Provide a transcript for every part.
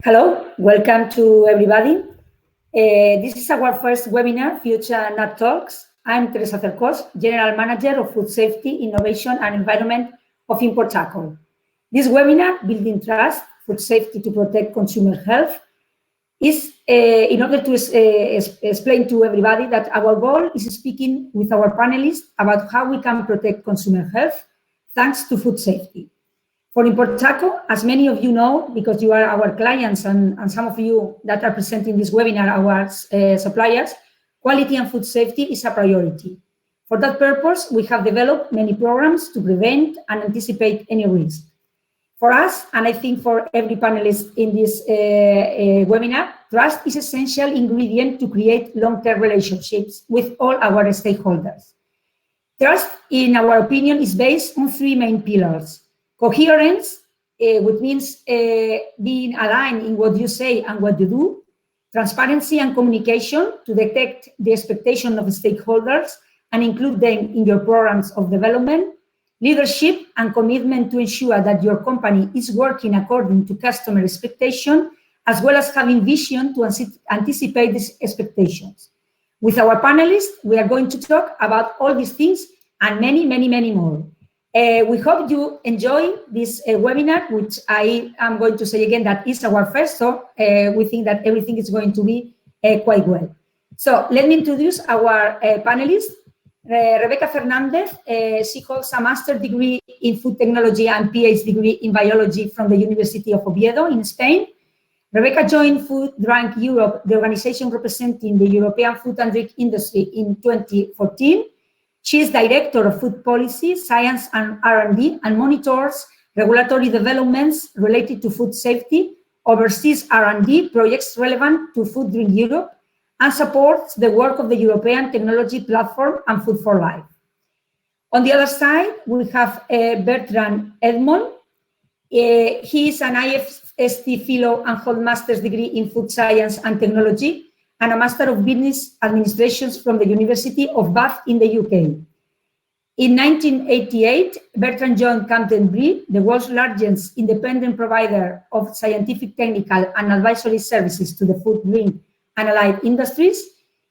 Hello, welcome to everybody. This is our first webinar, Future Nut Talks. I'm Teresa Cercos, General Manager of Food Safety, Innovation and Environment of Import Tackle. This webinar, Building Trust, Food Safety to Protect Consumer Health, is in order to explain to everybody that our goal is speaking with our panelists about how we can protect consumer health thanks to food safety. For Import Tackle, as many of you know, because you are our clients and some of you that are presenting this webinar, our suppliers, quality and food safety is a priority. For that purpose, we have developed many programs to prevent and anticipate any risk. For us, and I think for every panelist in this webinar, trust is an essential ingredient to create long-term relationships with all our stakeholders. Trust, in our opinion, is based on three main pillars. Coherence, which means being aligned in what you say and what you do. Transparency and communication to detect the expectation of stakeholders and include them in your programs of development. Leadership and commitment to ensure that your company is working according to customer expectation, as well as having vision to anticipate these expectations. With our panelists, we are going to talk about all these things and many, many, many more. We hope you enjoy this webinar, which I am going to say again that is our first, so we think that everything is going to be quite well. So let me introduce our panelists. Rebecca Fernandez, she holds a master's degree in food technology and PhD degree in biology from the University of Oviedo in Spain. Rebecca joined Food Drink Europe, the organization representing the European food and drink industry, in 2014. She is Director of Food Policy, Science and R&D, and monitors regulatory developments related to food safety, oversees R&D projects relevant to Food Drink Europe, and supports the work of the European Technology Platform and Food for Life. On the other side, we have Bertrand Edmond. He is an IFST Fellow and holds Master's degree in Food Science and Technology and a Master of Business Administration from the University of Bath in the UK. In 1988, Bertrand joined Camden Brie, the world's largest independent provider of scientific, technical, and advisory services to the food, drink, and allied industries.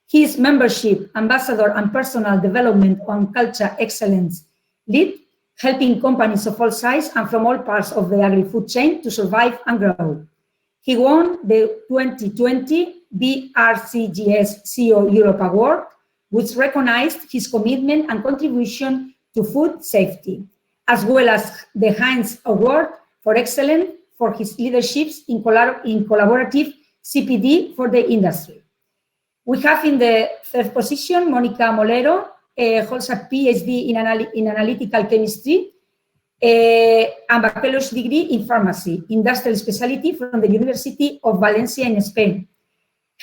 He is membership, ambassador, and personal development on culture excellence lead, helping companies of all sizes and from all parts of the agri-food chain to survive and grow. He won the 2020 BRCGS CEO Europe Award, which recognized his commitment and contribution to food safety, as well as the Heinz Award for Excellence for his leaderships in collaborative CPD for the industry. We have in the third position, Monica Molero, holds a PhD in analytical chemistry and bachelor's degree in pharmacy, industrial specialty from the University of Valencia in Spain.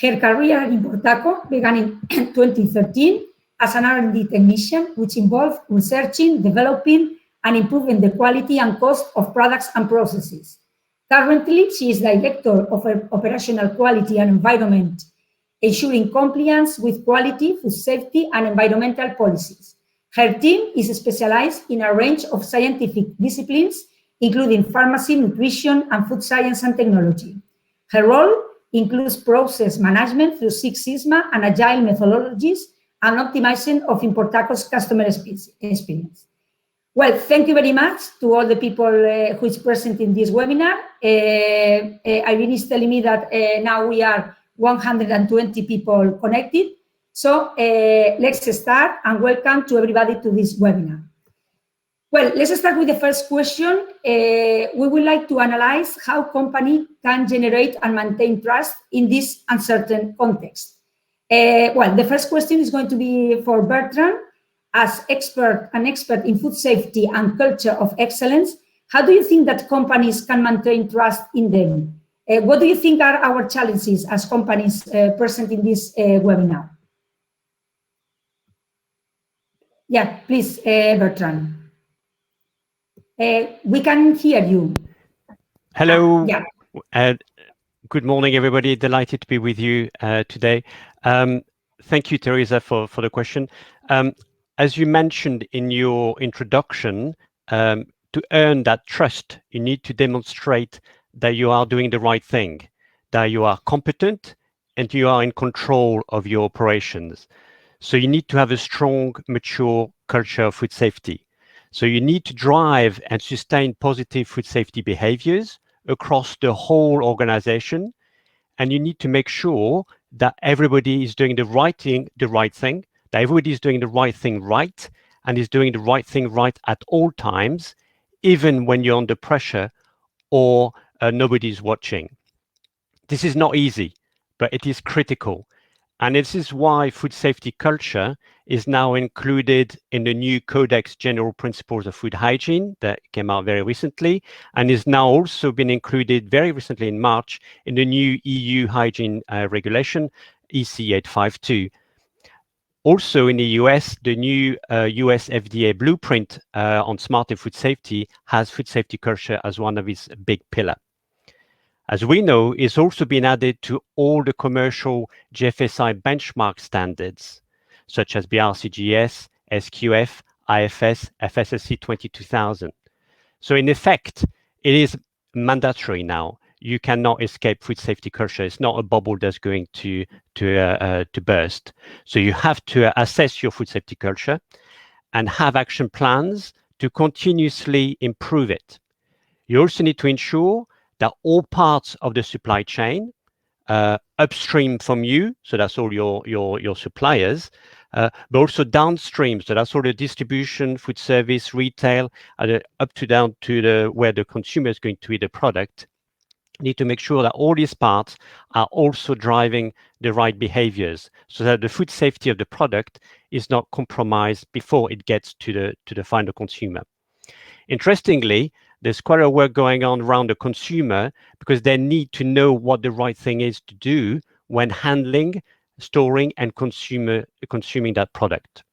Her career in Import Tackle began in 2013 as an R&D technician, which involved researching, developing, and improving the quality and cost of products and processes. Currently, she is Director of Operational Quality and Environment, ensuring compliance with quality, food safety, and environmental policies. Her team is specialized in a range of scientific disciplines, including pharmacy, nutrition, and food science and technology. Her role includes process management through Six Sigma and agile methodologies and optimization of Import Tackle's customer experience. Well, thank you very much to all the people who is present in this webinar. Irene is telling me that now we are 120 people connected. So let's start and welcome to everybody to this webinar. Well, let's start with the first question. We would like to analyze how company can generate and maintain trust in this uncertain context. Well, the first question is going to be for Bertrand. As an expert in food safety and culture of excellence, how do you think that companies can maintain trust in them? What do you think are our challenges as companies present in this webinar? Yeah, please, Bertrand. We can hear you. Hello. Yeah. Good morning, everybody. Delighted to be with you today. Thank you, Teresa, for the question. As you mentioned in your introduction, to earn that trust, you need to demonstrate that you are doing the right thing. that you are competent and you are in control of your operations. So you need to have a strong, mature culture of food safety. So you need to drive and sustain positive food safety behaviors across the whole organization. And you need to make sure that everybody is doing the right thing, that everybody is doing the right thing right, and is doing the right thing right at all times, even when you're under pressure or nobody's watching. This is not easy, but it is critical. And this is why food safety culture is now included in the new Codex General Principles of Food Hygiene that came out very recently, and is now also been included very recently in March in the new EU Hygiene Regulation, EC 852. Also in the US, the new US FDA blueprint on smarter food safety has food safety culture as one of its big pillars. As we know, it's also been added to all the commercial GFSI benchmark standards, such as BRCGS, SQF, IFS, FSSC 22000. So in effect, it is mandatory now. You cannot escape food safety culture. It's not a bubble that's going to burst. So you have to assess your food safety culture and have action plans to continuously improve it. You also need to ensure that all parts of the supply chain, upstream from you, so that's all your suppliers, but also downstream, so that's all the distribution, food service, retail, up to down to where the consumer is going to eat the product. You need to make sure that all these parts are also driving the right behaviors, so that the food safety of the product is not compromised before it gets to the final consumer. Interestingly, there's quite a work going on around the consumer because they need to know what the right thing is to do when handling, storing, and consuming that product.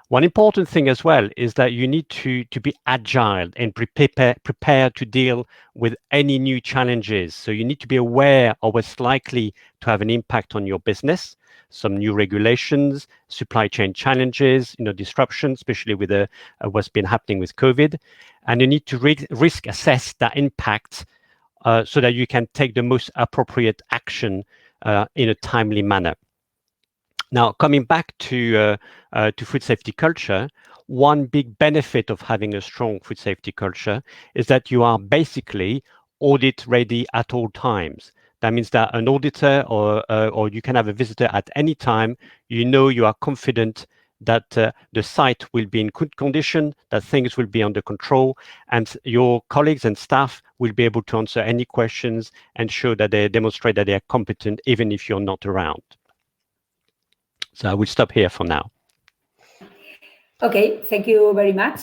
One important thing as well is that you need to be agile and prepare to deal with any new challenges. So you need to be aware of what's likely to have an impact on your business, some new regulations, supply chain challenges, disruptions, especially with what's been happening with COVID. And you need to risk assess that impact so that you can take the most appropriate action in a timely manner. Now, coming back to food safety culture, one big benefit of having a strong food safety culture is that you are basically audit ready at all times. That means that an auditor or you can have a visitor at any time, you are confident that the site will be in good condition, that things will be under control, and your colleagues and staff will be able to answer any questions and show that they demonstrate that they are competent even if you're not around. So I will stop here for now. Okay, thank you very much.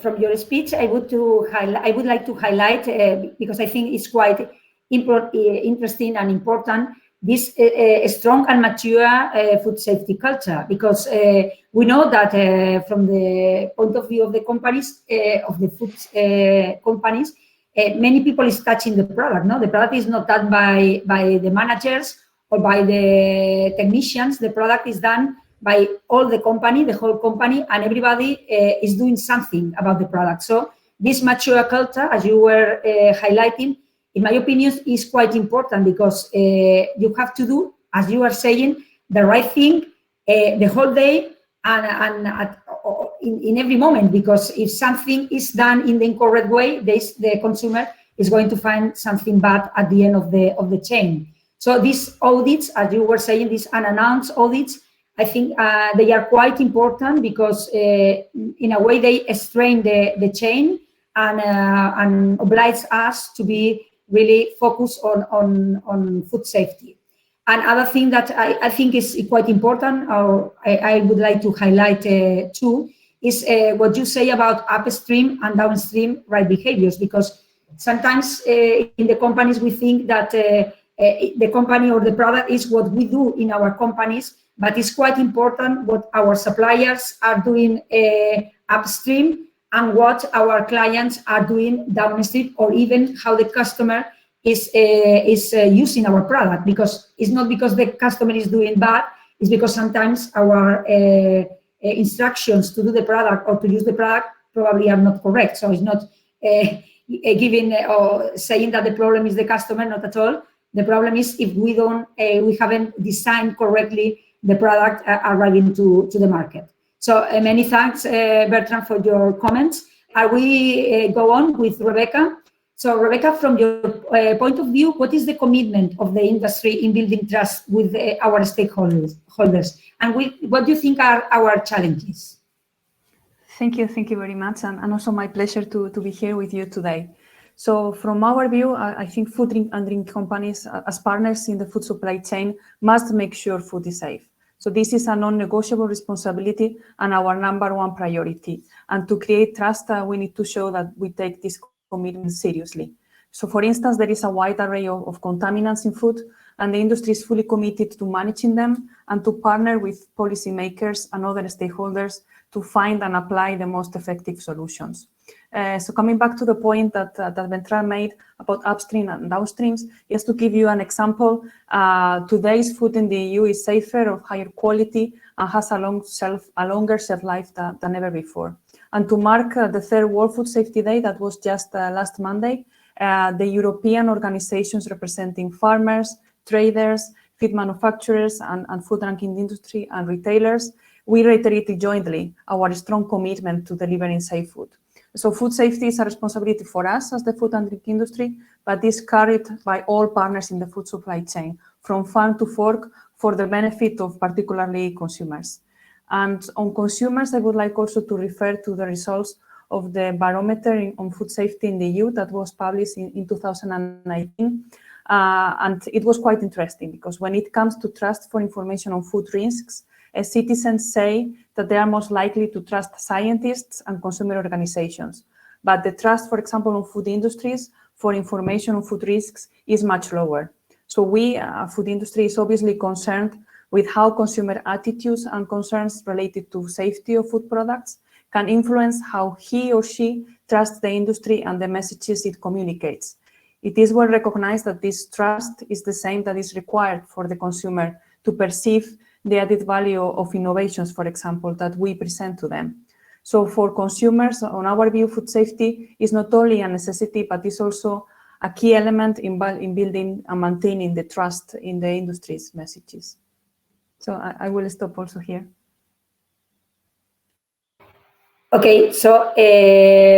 From your speech, I would like to highlight because I think it's quite interesting and important, this strong and mature food safety culture, because we know that from the point of view of the companies, of the food companies, many people is touching the product. No, the product is not done by the managers or by the technicians. The product is done by all the company, the whole company, and everybody is doing something about the product. So this mature culture, as you were highlighting, in my opinion, is quite important because you have to do, as you are saying, the right thing the whole day and in every moment, because if something is done in the incorrect way, the consumer is going to find something bad at the end of the chain. So these audits, as you were saying, these unannounced audits, I think they are quite important because in a way they strain the chain and oblige us to be really focused on food safety. Another thing that I think is quite important, or I would like to highlight too, is what you say about upstream and downstream right behaviors, because sometimes in the companies we think that the company or the product is what we do in our companies, but it's quite important what our suppliers are doing upstream and what our clients are doing downstream, or even how the customer is using our product, because it's not because the customer is doing bad, it's because sometimes our instructions to do the product or to use the product probably are not correct. So it's not giving or saying that the problem is the customer, not at all. The problem is if we haven't designed correctly the product arriving to the market. So many thanks, Bertrand, for your comments. We go on with Rebecca? So Rebecca, from your point of view, what is the commitment of the industry in building trust with our stakeholders? And what do you think are our challenges? Thank you very much, and also my pleasure to be here with you today. So from our view, I think food and drink companies as partners in the food supply chain must make sure food is safe. So this is a non-negotiable responsibility and our #1 priority. And to create trust, we need to show that we take this commitment seriously. So for instance, there is a wide array of contaminants in food, and the industry is fully committed to managing them and to partner with policymakers and other stakeholders to find and apply the most effective solutions. So coming back to the point that Bertrand made about upstream and downstreams, just to give you an example, today's food in the EU is safer, of higher quality, and has a longer shelf life than ever before. And to mark the 3rd World Food Safety Day, that was just last Monday, the European organizations representing farmers, traders, feed manufacturers, and food ranking industry and retailers, we reiterated jointly our strong commitment to delivering safe food. So food safety is a responsibility for us as the food and drink industry, but is carried by all partners in the food supply chain, from farm to fork, for the benefit of particularly consumers. And on consumers, I would like also to refer to the results of the Barometer on food safety in the EU that was published in 2019. And it was quite interesting because when it comes to trust for information on food risks, citizens say that they are most likely to trust scientists and consumer organizations. But the trust, for example, on food industries for information on food risks is much lower. So we, food industry, is obviously concerned with how consumer attitudes and concerns related to safety of food products can influence how he or she trusts the industry and the messages it communicates. It is well recognized that this trust is the same that is required for the consumer to perceive the added value of innovations, for example, that we present to them. So for consumers, on our view, food safety is not only a necessity, but is also a key element in building and maintaining the trust in the industry's messages. So I will stop also here. Okay, so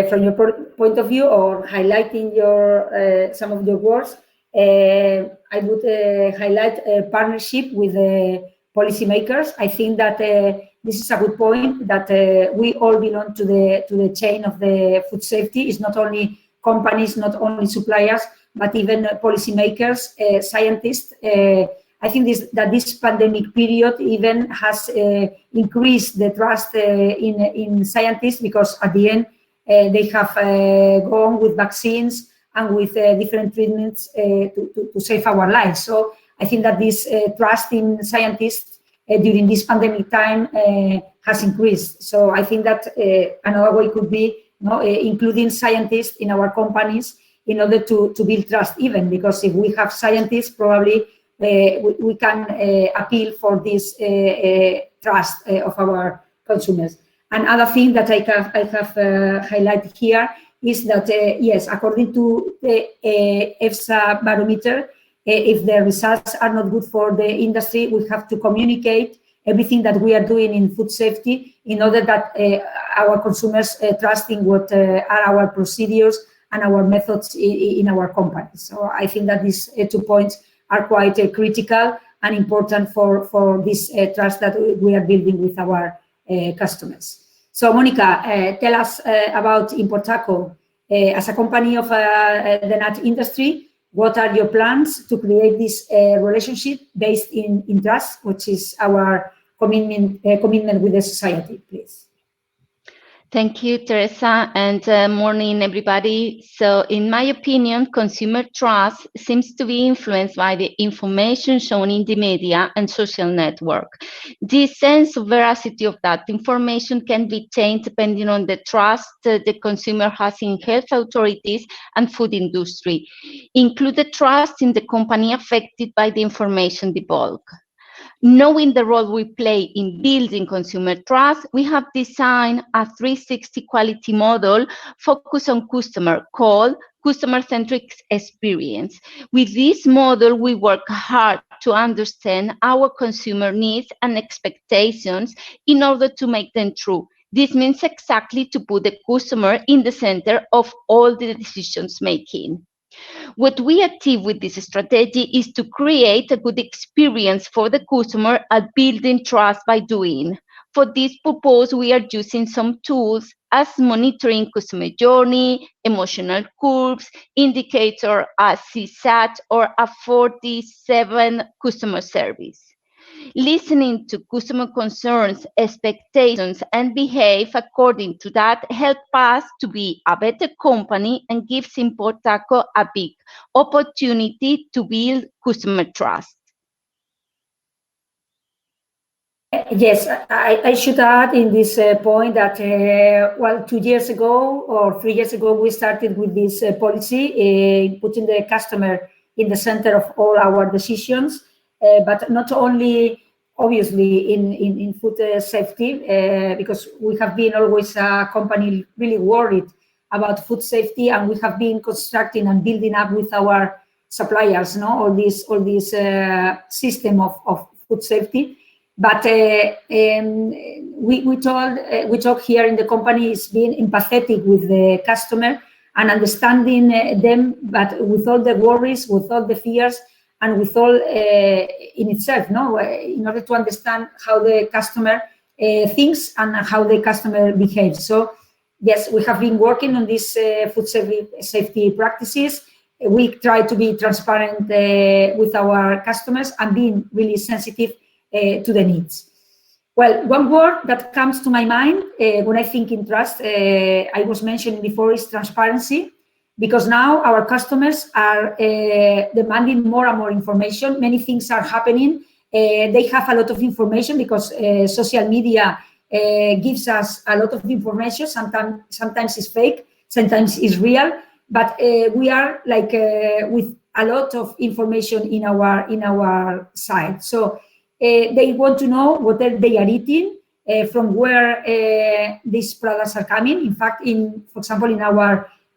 from your point of view, or highlighting your some of your words, I would highlight a partnership with policymakers. I think that this is a good point, that we all belong to the chain of the food safety. It's not only companies, not only suppliers, but even policymakers, scientists. I think that this pandemic period even has increased the trust in scientists, because at the end they have gone with vaccines and with different treatments to save our lives. So I think that this trust in scientists during this pandemic time has increased. So I think that another way could be including scientists in our companies in order to build trust, even because if we have scientists, probably we can appeal for this trust of our consumers. Another thing that I have highlighted here is that, yes, according to the EFSA Barometer, if the results are not good for the industry, we have to communicate everything that we are doing in food safety in order that our consumers trust in what are our procedures and our methods in our companies. So I think that these 2 points are quite critical and important for this trust that we are building with our customers. So Monica, tell us about Importaco. As a company of the nut industry, what are your plans to create this relationship based in trust, which is our commitment with the society, please? Thank you, Teresa, and morning, everybody. So in my opinion, consumer trust seems to be influenced by the information shown in the media and social network. This sense of veracity of that information can be changed depending on the trust the consumer has in health authorities and food industry, include the trust in the company affected by the information divulged. Knowing the role we play in building consumer trust, we have designed a 360 quality model focused on customer called customer-centric experience. With this model, we work hard to understand our consumer needs and expectations in order to make them true. This means exactly to put the customer in the center of all the decisions making. What we achieve with this strategy is to create a good experience for the customer at building trust by doing. For this purpose, we are using some tools as monitoring customer journey, emotional curves, indicator as CSAT, or a 47 customer service. Listening to customer concerns, expectations, and behave according to that help us to be a better company and gives Importaco a big opportunity to build customer trust. Yes, I should add in this point that, well, 2 years ago or 3 years ago, we started with this policy, putting the customer in the center of all our decisions, but not only, obviously, in food safety, because we have been always a company really worried about food safety, and we have been constructing and building up with our suppliers, no, all this system of food safety. But we talk here in the company is being empathetic with the customer and understanding them, but with all the worries, with all the fears, and with all in itself, no, in order to understand how the customer thinks and how the customer behaves. So yes, we have been working on these food safety practices. We try to be transparent with our customers and being really sensitive to the needs. Well, one word that comes to my mind when I think in trust, I was mentioning before, is transparency, because now our customers are demanding more and more information. Many things are happening. They have a lot of information because social media gives us a lot of information. Sometimes it's fake, sometimes it's real, but we are like with a lot of information in our side. So they want to know what they are eating, from where these products are coming. In fact, for example,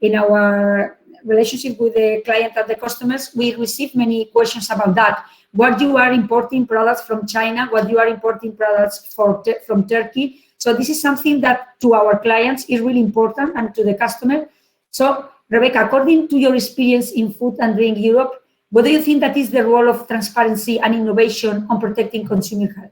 in our relationship with the client and the customers, we receive many questions about that. What you are importing products from China, what you are importing products from Turkey. So this is something that to our clients is really important, and to the customer. So Rebecca, according to your experience in Food and Drink Europe, what do you think that is the role of transparency and innovation on protecting consumer health?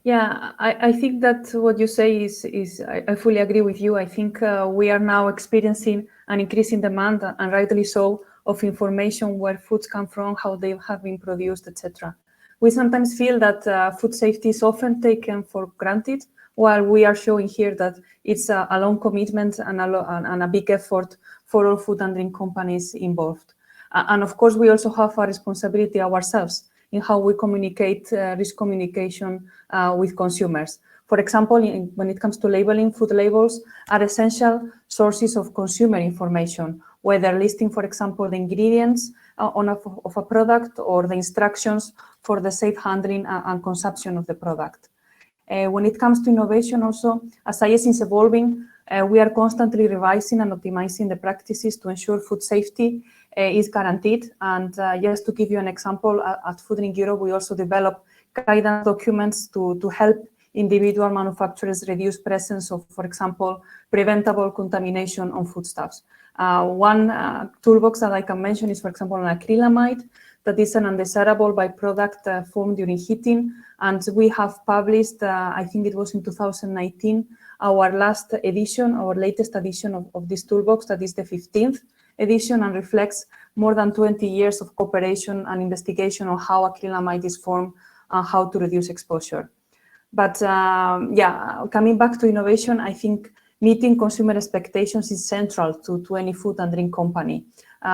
Yeah, I think that what you say is I fully agree with you. I think we are now experiencing an increasing demand, and rightly so, of information where foods come from, how they have been produced, etc. We sometimes feel that food safety is often taken for granted, while we are showing here that it's a long commitment and a big effort for all food and drink companies involved. And of course, we also have a responsibility ourselves in how we communicate risk communication with consumers. For example, when it comes to labeling, food labels are essential sources of consumer information, whether listing, for example, the ingredients of a product or the instructions for the safe handling and consumption of the product. When it comes to innovation also, as IS is evolving, we are constantly revising and optimizing the practices to ensure food safety is guaranteed. And just to give you an example, at Food in Europe, we also develop guidance documents to help individual manufacturers reduce presence of, for example, preventable contamination on foodstuffs. One toolbox that I can mention is, for example, an acrylamide that is an undesirable byproduct formed during heating. And we have published, I think it was in 2019, our latest edition of this toolbox, that is the 15th edition, and reflects more than 20 years of cooperation and investigation on how acrylamide is formed and how to reduce exposure. But yeah, coming back to innovation, I think meeting consumer expectations is central to any food and drink company.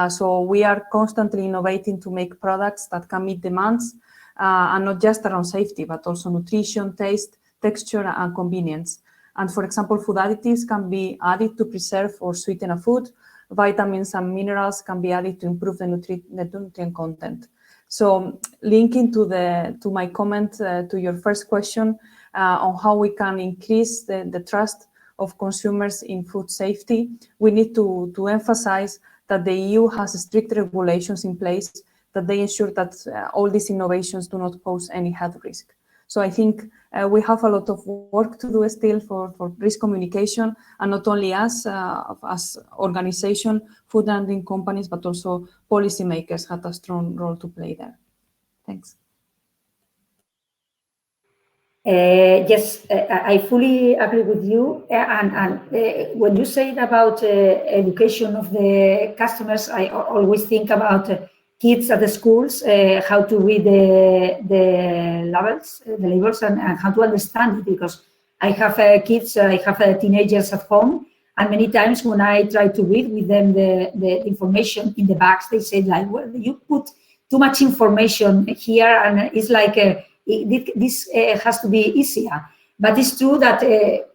So we are constantly innovating to make products that can meet demands, and not just around safety, but also nutrition, taste, texture, and convenience. And for example, food additives can be added to preserve or sweeten a food. Vitamins and minerals can be added to improve the nutrient content. So linking to my comment to your first question on how we can increase the trust of consumers in food safety, we need to emphasize that the EU has strict regulations in place that they ensure that all these innovations do not pose any health risk. So I think we have a lot of work to do still for risk communication, and not only us as organization, food and drink companies, but also policymakers have a strong role to play there. Thanks. Yes, I fully agree with you. And when you say about education of the customers, I always think about kids at the schools, how to read the labels, and how to understand it, because I have kids, I have teenagers at home, and many times when I try to read with them the information in the bags, they say like, well, you put too much information here, and it's like this has to be easier. But it's true that,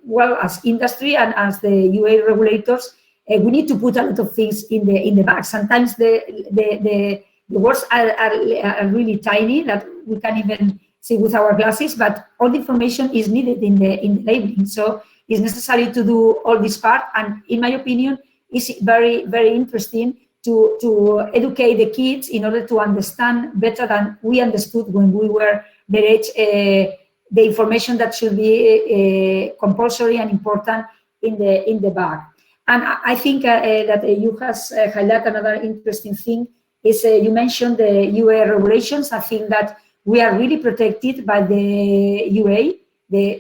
well, as industry and as the UA regulators, we need to put a lot of things in the bag. Sometimes the words are really tiny that we can't even see with our glasses, but all the information is needed in the labeling. So it's necessary to do all this part. And in my opinion, it's very, very interesting to educate the kids in order to understand better than we understood when we were their age, the information that should be compulsory and important in the bag. And I think that you has highlighted another interesting thing is you mentioned the UA regulations. I think that we are really protected by the UA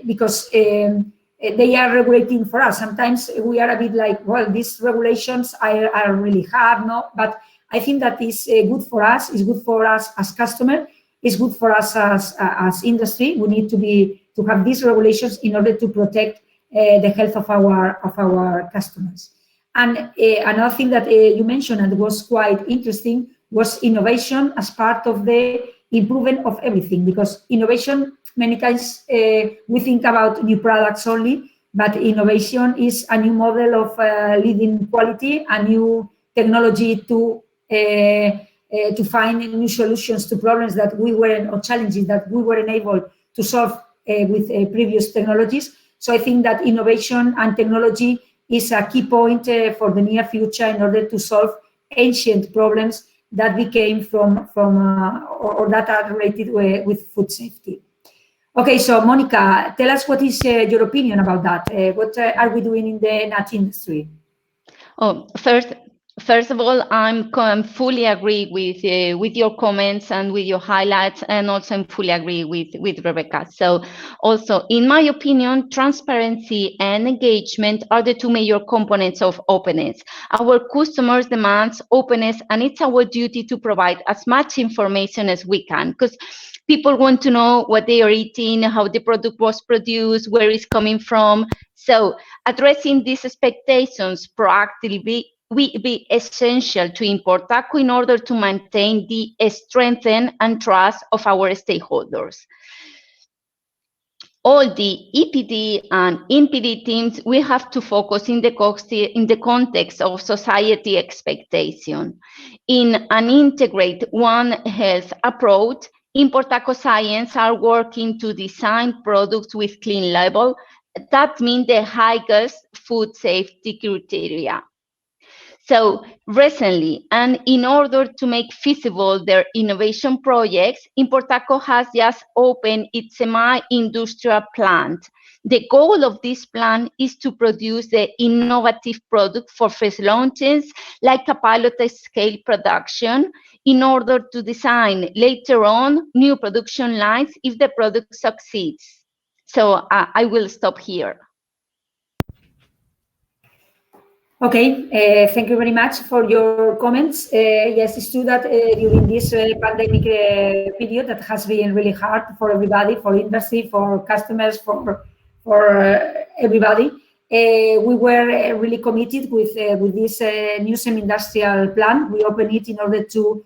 because they are regulating for us. Sometimes we are a bit like, well, these regulations are really hard, no? But I think that is good for us. It's good for us as customer. It's good for us as industry. We need to have these regulations in order to protect the health of our customers. And another thing that you mentioned and was quite interesting was innovation as part of the improvement of everything, because innovation, many times we think about new products only, but innovation is a new model of leading quality, a new technology to find new solutions to problems that we weren't, or challenges that we weren't able to solve with previous technologies. So I think that innovation and technology is a key point for the near future in order to solve ancient problems that became from or that are related with food safety. Okay, so Monica, tell us what is your opinion about that? What are we doing in the nut industry? Oh, first of all, I'm fully agree with your comments and with your highlights, and also I'm fully agree with Rebecca. So also, in my opinion, transparency and engagement are the two major components of openness. Our customers demand openness, and it's our duty to provide as much information as we can, because people want to know what they are eating, how the product was produced, where it's coming from. So addressing these expectations proactively will be essential to Importaco in order to maintain the strength and trust of our stakeholders. All the EPD and NPD teams, we have to focus in the context of society expectation. In an integrate One Health approach, Importaco Science are working to design products with clean label. That means the highest food safety criteria. So recently, and in order to make feasible their innovation projects, Importaco has just opened its semi-industrial plant. The goal of this plant is to produce the innovative product for fresh launches, like a pilot scale production, in order to design later on new production lines if the product succeeds. So I will stop here. Okay, thank you very much for your comments. Yes, it's true that during this pandemic period that has been really hard for everybody, for industry, for customers, for everybody, we were really committed with this new semi-industrial plan. We opened it in order to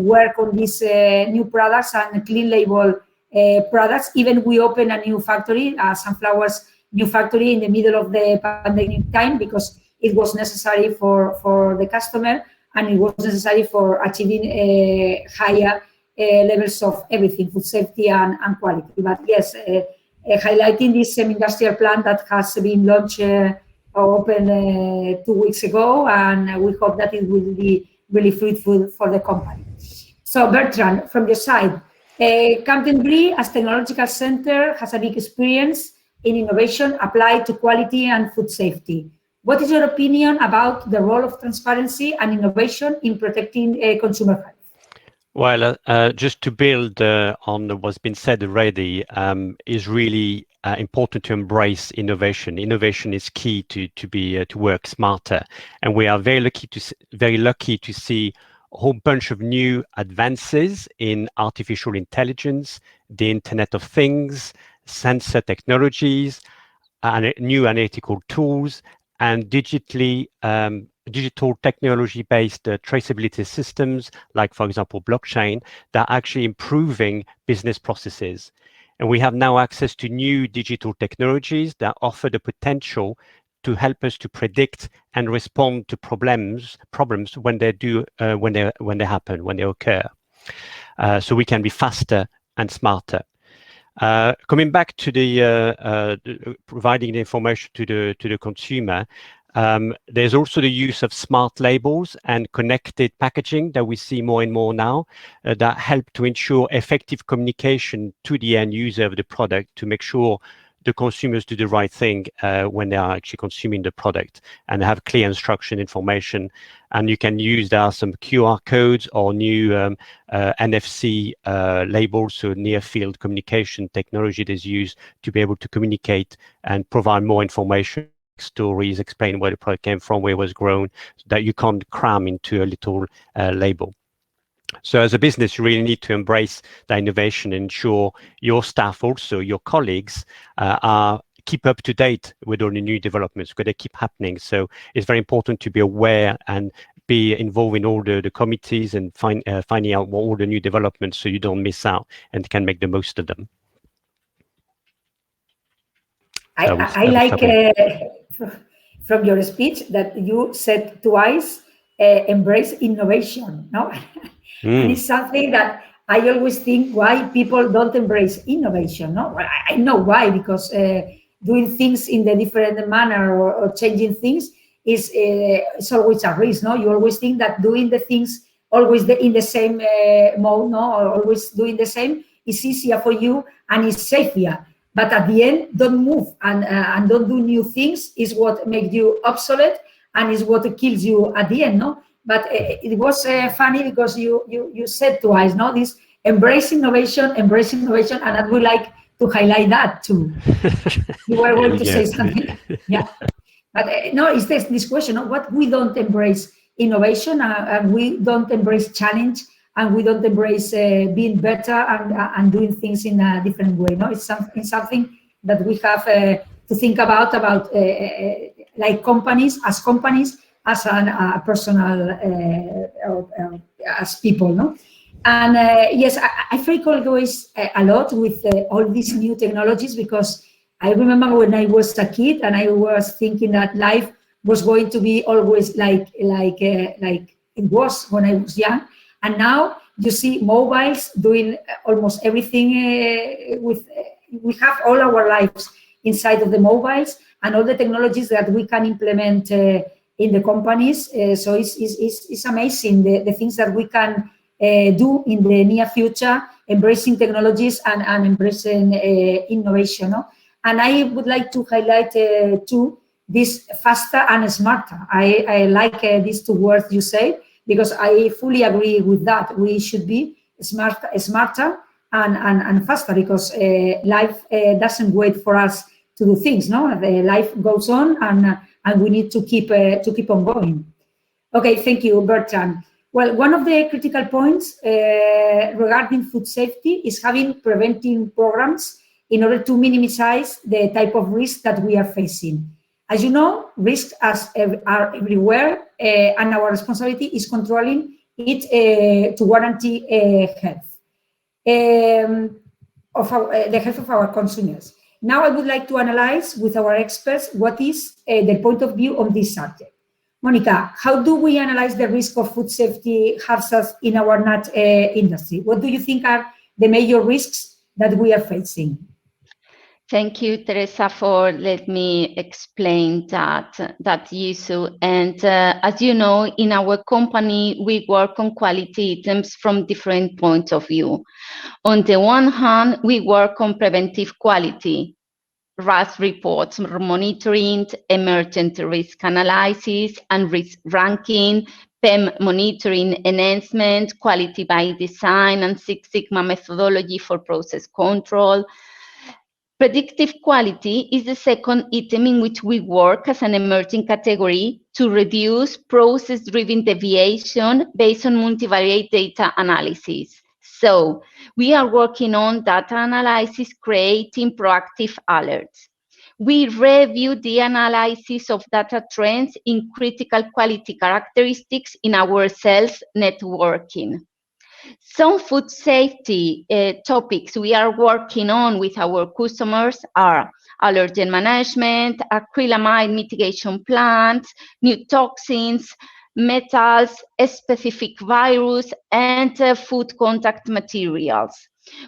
work on these new products and clean label products. Even we opened a new factory, Sunflowers new factory, in the middle of the pandemic time, because it was necessary for the customer, and it was necessary for achieving higher levels of everything, food safety and quality. But yes, highlighting this industrial plant that has been launched or opened 2 weeks ago, and we hope that it will be really fruitful for the company. So Bertrand, from your side, Canterbury as technological center has a big experience in innovation applied to quality and food safety. What is your opinion about the role of transparency and innovation in protecting consumer health? Well, just to build on what's been said already, is really important to embrace innovation. Innovation is key to work smarter, and we are very lucky to see a whole bunch of new advances in artificial intelligence, the Internet of Things, sensor technologies, and new analytical tools, and digital technology-based traceability systems, like, for example, blockchain, that are actually improving business processes. And we have now access to new digital technologies that offer the potential to help us to predict and respond to problems when they happen, when they occur. So we can be faster and smarter. Coming back to the providing the information to the consumer, there's also the use of smart labels and connected packaging that we see more and more now that help to ensure effective communication to the end user of the product to make sure the consumers do the right thing when they are actually consuming the product and have clear instruction information. And you can use, there are some QR codes or new NFC labels, so near field communication technology that is used to be able to communicate and provide more information, stories, explain where the product came from, where it was grown, so that you can't cram into a little label. So as a business, you really need to embrace the innovation, ensure your staff, also your colleagues, keep up to date with all the new developments, because they keep happening. So it's very important to be aware and be involved in all the committees and finding out what all the new developments, so you don't miss out and can make the most of them. I like from your speech that you said twice, embrace innovation, no? And it's something that I always think why people don't embrace innovation, no? Well, I know why, because doing things in the different manner or changing things is it's always a risk, no? You always think that doing the things always in the same mode, no? Or always doing the same is easier for you and is safer. But at the end, don't move and don't do new things is what makes you obsolete and is what kills you at the end, no? But it was funny because you said twice, no? This embrace innovation, and I would like to highlight that too. You were going to say something, yeah. But no, it's this question, no? What we don't embrace innovation and we don't embrace challenge and we don't embrace being better and doing things in a different way, no? It's something that we have to think about like companies, as a personal, as people, no? And yes, I frequently always a lot with all these new technologies, because I remember when I was a kid and I was thinking that life was going to be always like it was when I was young. And now you see mobiles doing almost everything we have all our lives inside of the mobiles and all the technologies that we can implement in the companies. So it's amazing the things that we can do in the near future, embracing technologies and embracing innovation. No? And I would like to highlight too, this faster and smarter. I like these two words you say, because I fully agree with that. We should be smarter and faster, because life doesn't wait for us to do things. No, the life goes on, and we need to keep on going. Okay, thank you, Bertrand. Well, one of the critical points regarding food safety is having preventive programs in order to minimize the type of risk that we are facing. As you know, risks are everywhere, and our responsibility is controlling it to guarantee health the health of our consumers. Now, I would like to analyze with our experts what is their point of view on this subject. Monica, how do we analyze the risk of food safety hazards in our nut industry? What do you think are the major risks that we are facing? Thank you, Teresa, for letting me explain that issue. And as you know, in our company, we work on quality items from different points of view. On the one hand, we work on preventive quality, RAS reports, monitoring, emergent risk analysis, and risk ranking, PEM monitoring enhancement, quality by design, and Six Sigma methodology for process control. Predictive quality is the second item in which we work as an emerging category to reduce process-driven deviation based on multivariate data analysis. So we are working on data analysis, creating proactive alerts. We review the analysis of data trends in critical quality characteristics in our sales networking. Some food safety topics we are working on with our customers are allergen management, acrylamide mitigation plans, new toxins, metals, specific virus, and food contact materials.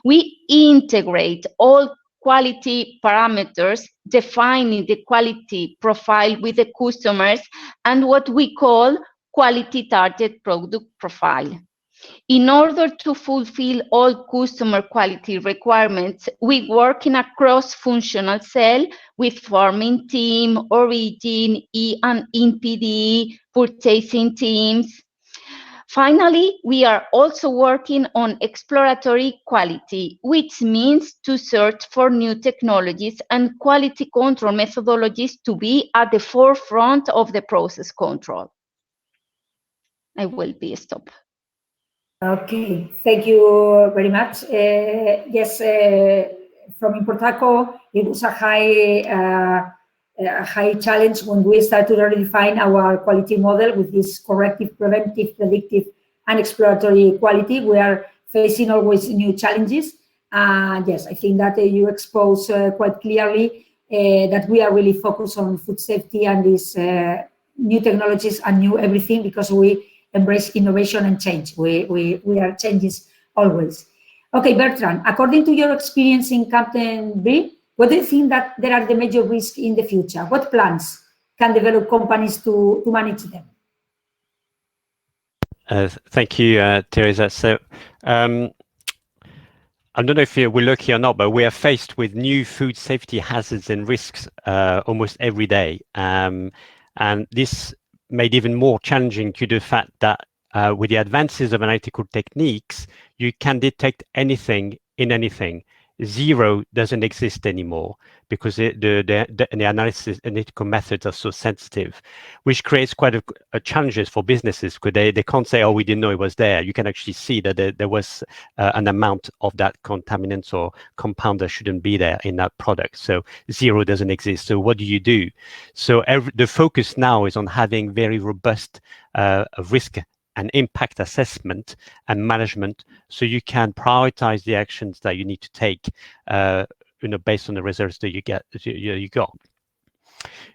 We integrate all quality parameters, defining the quality profile with the customers and what we call quality target product profile. In order to fulfill all customer quality requirements, we work in a cross-functional cell with farming team, origin, and NPD, purchasing teams. Finally, we are also working on exploratory quality, which means to search for new technologies and quality control methodologies to be at the forefront of the process control. I will be stopped. Okay, thank you very much. Yes, from Importaco, it was a high challenge when we started to redefine our quality model with this corrective, preventive, predictive, and exploratory quality. We are facing always new challenges. Yes, I think that you expose quite clearly that we are really focused on food safety and these new technologies and new everything, because we embrace innovation and change. We are changes always. Okay, Bertrand, according to your experience in Captain B, what do you think that there are the major risks in the future? What plans can develop companies to manage them? Thank you, Teresa. So I don't know if we're lucky or not, but we are faced with new food safety hazards and risks almost every day. And this made even more challenging to the fact that with the advances of analytical techniques, you can detect anything in anything. Zero doesn't exist anymore because the analysis analytical methods are so sensitive, which creates quite a challenges for businesses, because they can't say, oh, we didn't know it was there. You can actually see that there was an amount of that contaminant or compound that shouldn't be there in that product. So zero doesn't exist. So what do you do? So the focus now is on having very robust risk and impact assessment and management, so you can prioritize the actions that you need to take, based on the results that you got.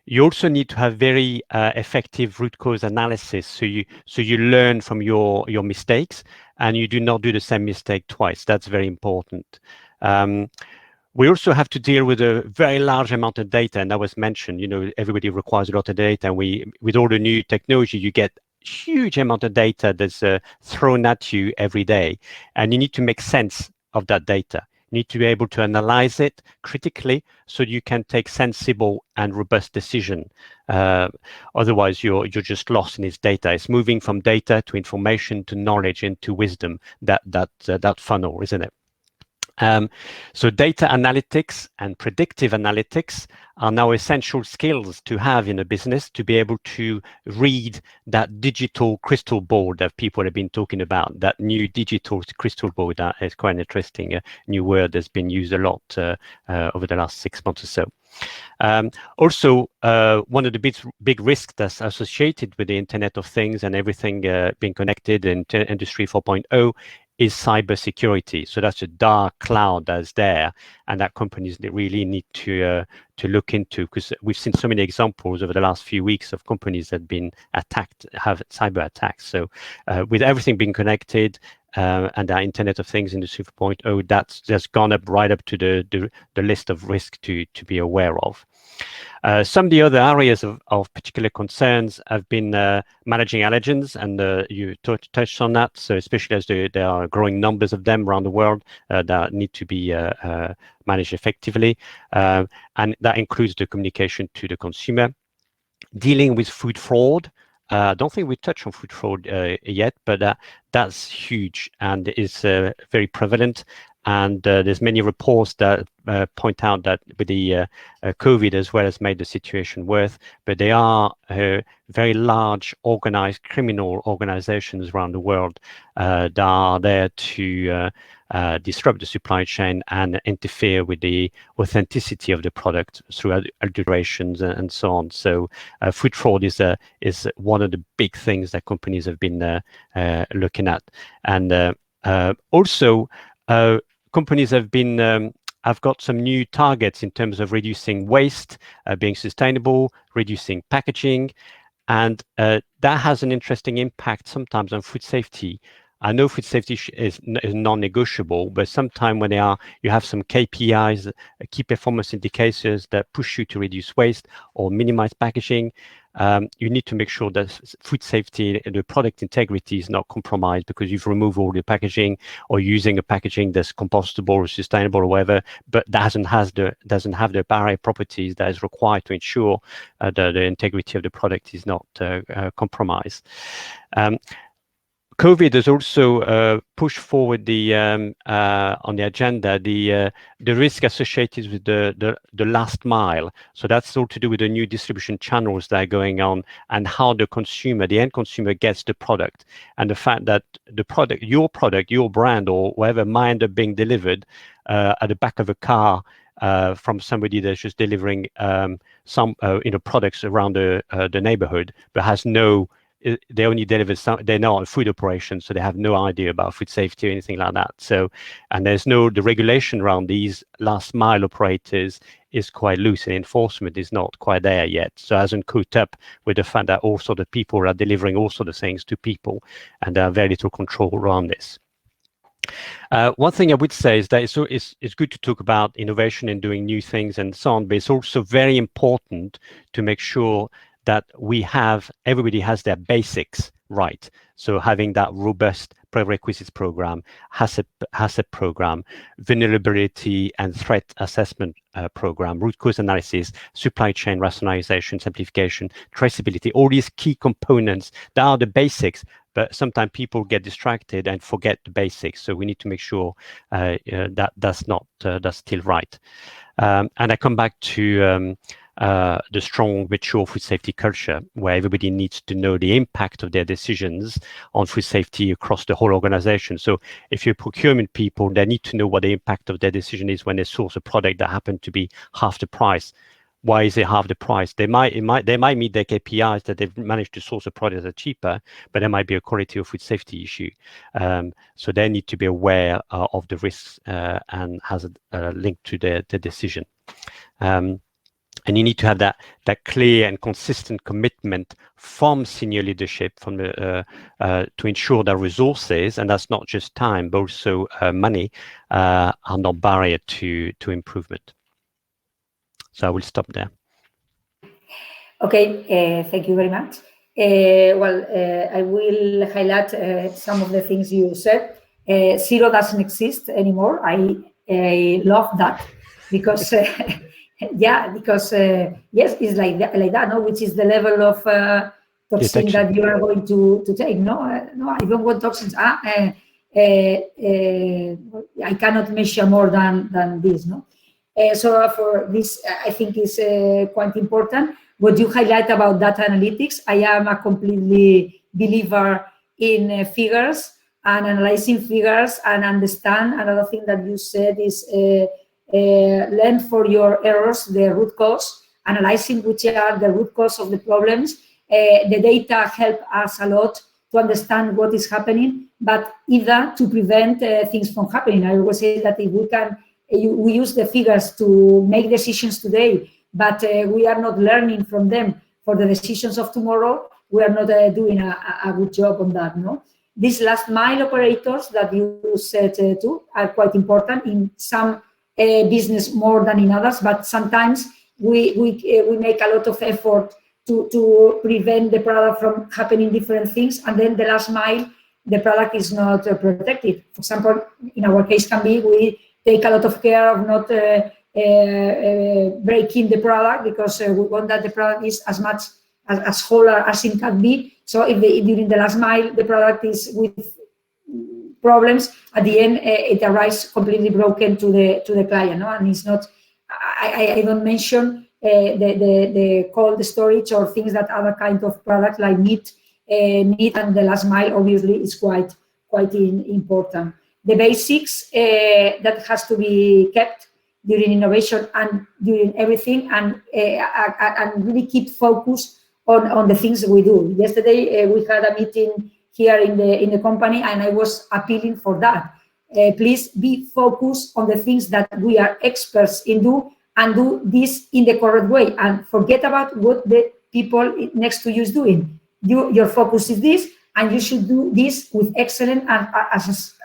You also need to have very effective root cause analysis, so you learn from your mistakes and you do not do the same mistake twice. That's very important. We also have to deal with a very large amount of data, and that was mentioned. Everybody requires a lot of data, and with all the new technology, you get huge amount of data that's thrown at you every day, and you need to make sense of that data. You need to be able to analyze it critically so you can take sensible and robust decision. Otherwise, you're just lost in this data. It's moving from data to information to knowledge and to wisdom, that funnel, isn't it? So data analytics and predictive analytics are now essential skills to have in a business, to be able to read that digital crystal ball that people have been talking about, that new digital crystal ball. That is quite an interesting new word that's been used a lot over the last 6 months or so. Also, one of the big risks that's associated with the Internet of Things and everything being connected in Industry 4.0 is cybersecurity. So that's a dark cloud that's there, and that companies really need to look into, because we've seen so many examples over the last few weeks of companies that have been attacked, have cyber attacks. So with everything being connected and our Internet of Things, Industry 4.0, that's just gone up right up to the list of risk to be aware of. Some of the other areas of particular concerns have been managing allergens, and you touched on that. So especially as there are growing numbers of them around the world that need to be managed effectively. And that includes the communication to the consumer. Dealing with food fraud. I don't think we touched on food fraud yet, but that's huge and is very prevalent. And there's many reports that point out that with the COVID as well has made the situation worse, but they are very large organized criminal organizations around the world that are there to disrupt the supply chain and interfere with the authenticity of the product through adulterations and so on. So food fraud is one of the big things that companies have been looking at. And also, companies have got some new targets in terms of reducing waste, being sustainable, reducing packaging, and that has an interesting impact sometimes on food safety. I know food safety is non-negotiable, but sometimes when you have some KPIs, key performance indicators that push you to reduce waste or minimize packaging, you need to make sure that food safety and the product integrity is not compromised because you've removed all the packaging or using a packaging that's compostable or sustainable or whatever, but doesn't have the barrier properties that is required to ensure the integrity of the product is not compromised. COVID has also pushed forward on the agenda the risk associated with the last mile. So that's all to do with the new distribution channels that are going on and how the end consumer gets the product, and the fact that the product, your brand or whatever might end up being delivered at the back of a car from somebody that's just delivering some products around the neighborhood, but has no. They only deliver they're not a food operation, so they have no idea about food safety or anything like that. So, and the regulation around these last mile operators is quite loose, and enforcement is not quite there yet. So, it hasn't caught up with the fact that all sort of people are delivering all sort of things to people, and there are very little control around this. One thing I would say is that it's good to talk about innovation and doing new things and so on, but it's also very important to make sure that everybody has their basics right. So having that robust prerequisites program, HACCP program, vulnerability and threat assessment program, root cause analysis, supply chain rationalization, simplification, traceability, all these key components that are the basics, but sometimes people get distracted and forget the basics. So we need to make sure that's still right. And I come back to the strong, mature food safety culture, where everybody needs to know the impact of their decisions on food safety across the whole organization. So if you're procurement people, they need to know what the impact of their decision is when they source a product that happened to be half the price. Why is it half the price? They might meet their KPIs that they've managed to source a product that's cheaper, but there might be a quality of food safety issue. So they need to be aware of the risks and has a link to their decision. And you need to have that clear and consistent commitment from senior leadership to ensure that resources, and that's not just time, but also money, are not barrier to improvement. So I will stop there. Okay, thank you very much. I will highlight some of the things you said. Zero doesn't exist anymore. I love that because yes, it's like that, no? Which is the level of toxin that you are going to take. No, I don't want toxins. I cannot measure more than this, no? So for this, I think is quite important. What you highlight about data analytics, I am a completely believer in figures and analyzing figures and understand. Another thing that you said is learn for your errors, the root cause, analyzing which are the root cause of the problems. The data help us a lot to understand what is happening, but either to prevent things from happening. I always say that if we can, we use the figures to make decisions today, but we are not learning from them for the decisions of tomorrow, we are not doing a good job on that, no? These last mile operators that you said too are quite important in some business more than in others, but sometimes we make a lot of effort to prevent the product from happening different things, and then the last mile, the product is not protected. For example, in our case can be we take a lot of care of not breaking the product, because we want that the product is as much as whole as it can be. So if during the last mile the product is with problems, at the end it arrives completely broken to the client, no? And it's not. I don't mention the cold storage or things that other kind of products like meat and the last mile obviously is quite important. The basics that has to be kept during innovation and during everything, and really keep focus on the things we do. Yesterday we had a meeting here in the company, and I was appealing for that. Please be focused on the things that we are experts in do, and do this in the correct way, and forget about what the people next to you is doing. Your focus is this, and you should do this with excellence and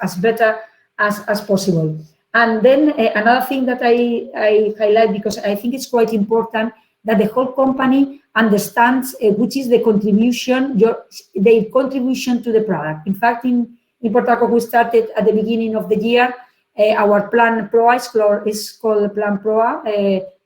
as better as possible. And then another thing that I highlight, because I think it's quite important that the whole company understands which is the contribution, their contribution to the product. In fact, in Portaco, we started at the beginning of the year. Our plan PROA is called Plan PROA,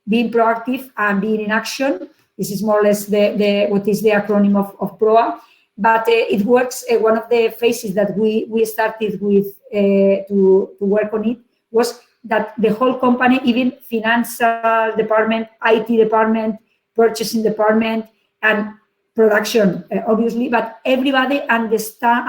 being proactive and being in action. This is more or less what is the acronym of PROA. But it works. One of the phases that we started with to work on it was that the whole company, even financial department, IT department, purchasing department, and production, obviously, but everybody understood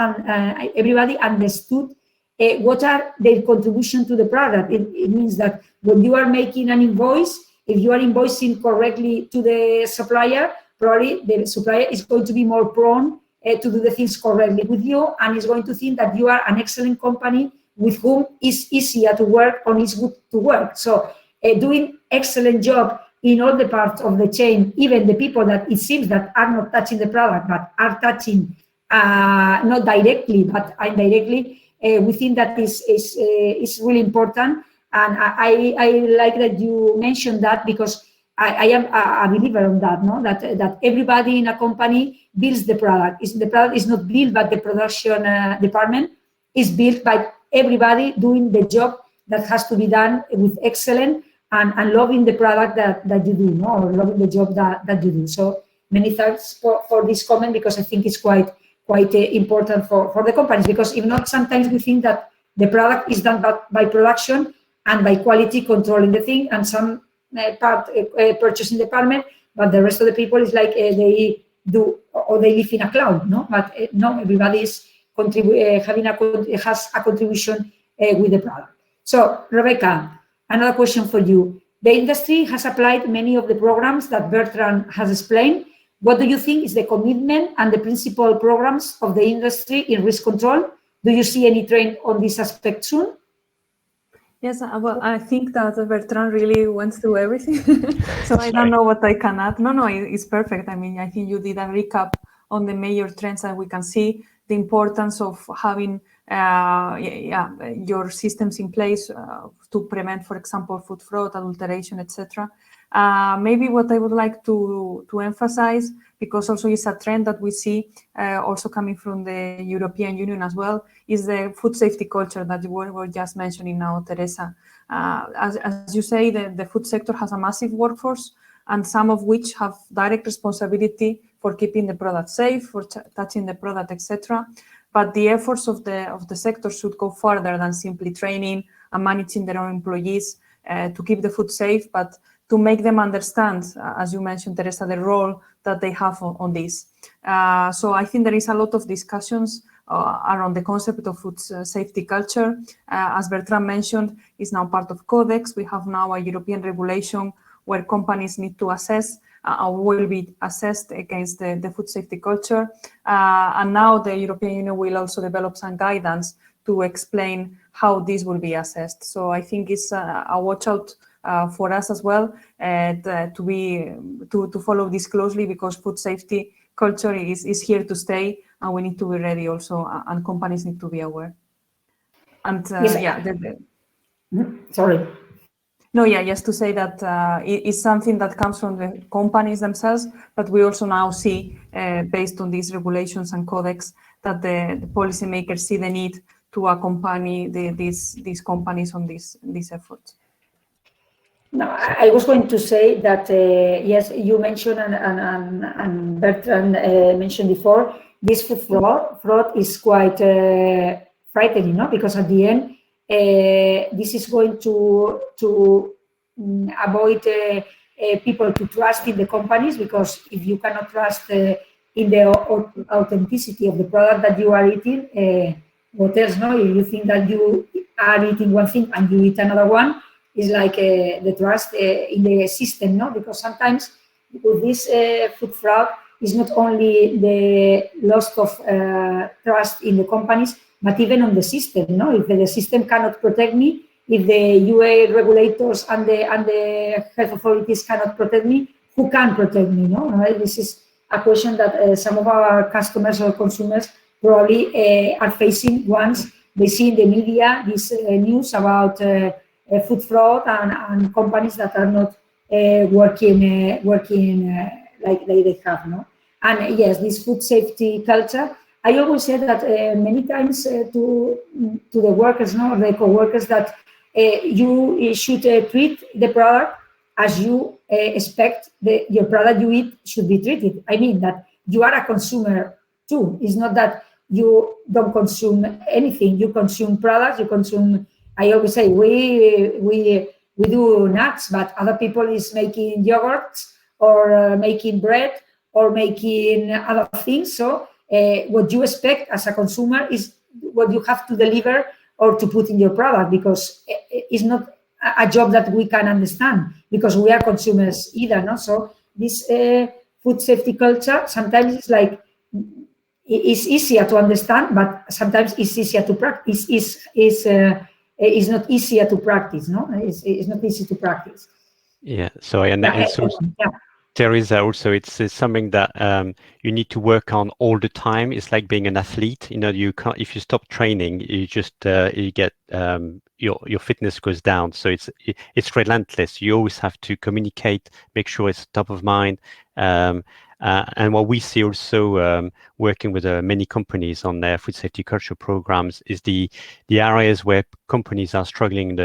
what are their contribution to the product. It means that when you are making an invoice, if you are invoicing correctly to the supplier, probably the supplier is going to be more prone to do the things correctly with you, and is going to think that you are an excellent company with whom it's easier to work or it's good to work. So doing excellent job in all the parts of the chain, even the people that it seems that are not touching the product, but are touching not directly, but indirectly, we think that is really important. And I like that you mentioned that, because I am a believer on that, no? That everybody in a company builds the product. The product is not built by the production department, it's built by everybody doing the job that has to be done with excellence and loving the product that you do, no? Or loving the job that you do. So many thanks for this comment, because I think it's quite important for the companies, because if not, sometimes we think that the product is done by production and by quality controlling the thing, and some purchasing department, but the rest of the people is like they do, or they live in a cloud, no? But no, everybody is has a contribution with the product. So Rebecca, another question for you. The industry has applied many of the programs that Bertrand has explained. What do you think is the commitment and the principal programs of the industry in risk control? Do you see any trend on this aspect soon? Yes, well, I think that Bertrand really went through everything, so I don't know what I can add. No, it's perfect. I mean, I think you did a recap on the major trends that we can see, the importance of having your systems in place to prevent, for example, food fraud, adulteration, etc. Maybe what I would like to emphasize, because also it's a trend that we see also coming from the European Union as well, is the food safety culture that you were just mentioning now, Teresa. As you say, the food sector has a massive workforce, and some of which have direct responsibility for keeping the product safe, for touching the product, etc. But the efforts of the sector should go further than simply training and managing their own employees to keep the food safe, but to make them understand, as you mentioned, Teresa, the role that they have on this. So I think there is a lot of discussions around the concept of food safety culture. As Bertrand mentioned, it's now part of Codex. We have now a European regulation where companies need to assess will be assessed against the food safety culture. And now the European Union will also develop some guidance to explain how this will be assessed. So I think it's a watch out for us as well to follow this closely, because food safety culture is here to stay, and we need to be ready also, and companies need to be aware. And Yes. Sorry. No, yeah, just to say that it's something that comes from the companies themselves, but we also now see, based on these regulations and codex, that the policymakers see the need to accompany these companies on these efforts. No, I was going to say that, yes, you mentioned and Bertrand mentioned before, this food fraud is quite frightening, no? Because at the end, this is going to avoid people to trust in the companies, because if you cannot trust in the authenticity of the product that you are eating, what else, no? If you think that you are eating one thing and you eat another one, it's like the trust in the system, no? Because sometimes with this food fraud, it's not only the loss of trust in the companies, but even on the system, no? If the system cannot protect me, if the UA regulators and the health authorities cannot protect me, who can protect me, no? This is a question that some of our customers or consumers probably are facing once they see in the media this news about food fraud and companies that are not working like they have, no? And yes, this food safety culture, I always say that many times to the workers, no, the co-workers, that you should treat the product as you expect your product you eat should be treated. I mean that you are a consumer too. It's not that you don't consume anything. You consume products. You consume. I always say we do nuts, but other people is making yogurts or making bread or making other things. So what you expect as a consumer is what you have to deliver or to put in your product, because it's not a job that we can understand, because we are consumers either, no? So this food safety culture sometimes it's like it's easier to understand, but sometimes it's easier to practice. It's not easier to practice, no? It's not easy to practice. Yeah. So and so, Teresa, also it's something that you need to work on all the time. It's like being an athlete. You know, you can't, if you stop training, you just you get your fitness goes down. So it's relentless. You always have to communicate, make sure it's top of mind. And what we see also working with many companies on their food safety culture programs is the areas where companies are struggling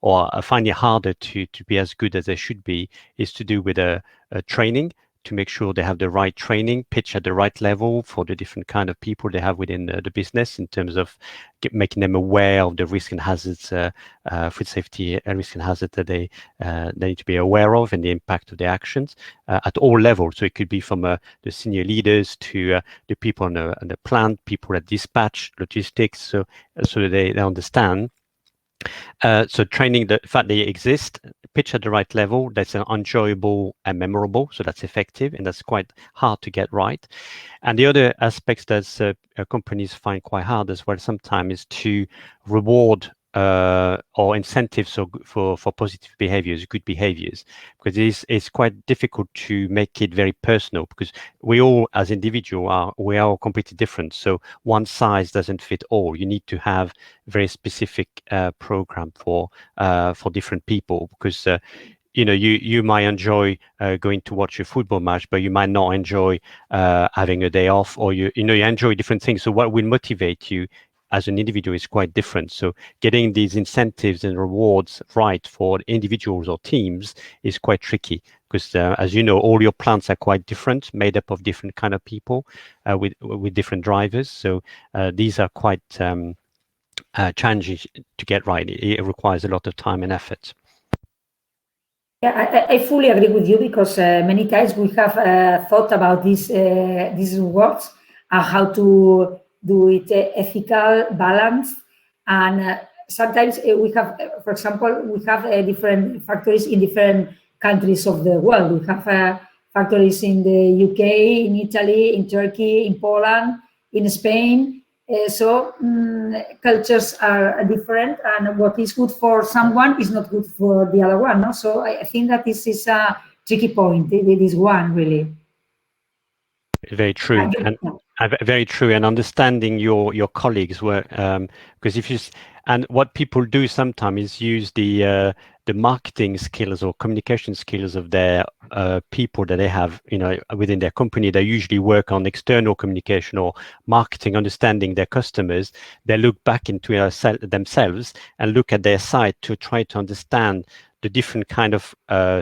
or find it harder to be as good as they should be is to do with training, to make sure they have the right training, pitch at the right level for the different kind of people they have within the business, in terms of making them aware of the risk and hazards, food safety risk and hazards that they need to be aware of, and the impact of their actions at all levels. So it could be from the senior leaders to the people on the plant, people at dispatch, logistics, so they understand. So training, the fact they exist, pitch at the right level, that's enjoyable and memorable, so that's effective, and that's quite hard to get right. And the other aspects that companies find quite hard as well sometimes is to reward or incentives for positive behaviors, good behaviors, because it's quite difficult to make it very personal, because we all as individuals we are all completely different. So one size doesn't fit all. You need to have very specific program for different people, because you know, you might enjoy going to watch a football match, but you might not enjoy having a day off, or you enjoy different things. So what will motivate you as an individual is quite different. So getting these incentives and rewards right for individuals or teams is quite tricky, because as you know, all your plants are quite different, made up of different kind of people with different drivers. So these are quite challenging to get right. It requires a lot of time and effort. Yeah, I fully agree with you, because many times we have thought about these words and how to do it ethical, balanced, and sometimes we have, for example, we have different factories in different countries of the world. We have factories in the UK, in Italy, in Turkey, in Poland, in Spain. So cultures are different, and what is good for someone is not good for the other one. No? So I think that this is a tricky point. It is one really. Very true, and very true. And understanding your colleagues work, because if you and what people do sometimes is use the marketing skills or communication skills of their people that they have, within their company. They usually work on external communication or marketing, understanding their customers. They look back into themselves and look at their site to try to understand the different kind of